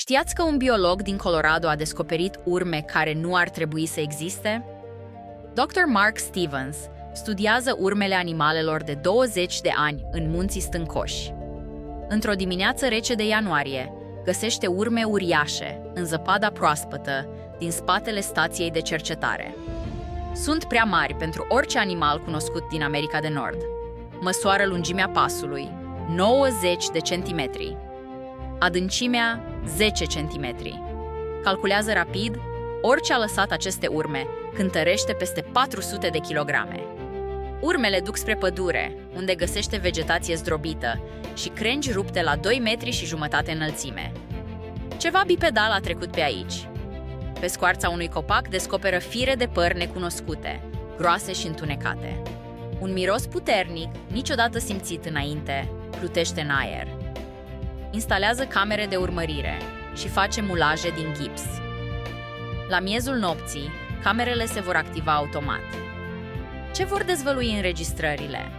Știați că un biolog din Colorado a descoperit urme care nu ar trebui să existe? Dr. Mark Stevens studiază urmele animalelor de 20 de ani în munții Stâncoși. Într-o dimineață rece de ianuarie, găsește urme uriașe în zăpada proaspătă din spatele stației de cercetare. Sunt prea mari pentru orice animal cunoscut din America de Nord. Măsoară lungimea pasului, 90 de centimetri. Adâncimea, 10 centimetri. Calculează rapid, orice a lăsat aceste urme cântărește peste 400 de kilograme. Urmele duc spre pădure, unde găsește vegetație zdrobită și crengi rupte la 2,5 metri înălțime. Ceva bipedal a trecut pe aici. Pe scoarța unui copac descoperă fire de păr necunoscute, groase și întunecate. Un miros puternic, niciodată simțit înainte, plutește în aer. Instalează camere de urmărire și face mulaje din gips. La miezul nopții, camerele se vor activa automat. Ce vor dezvălui înregistrările?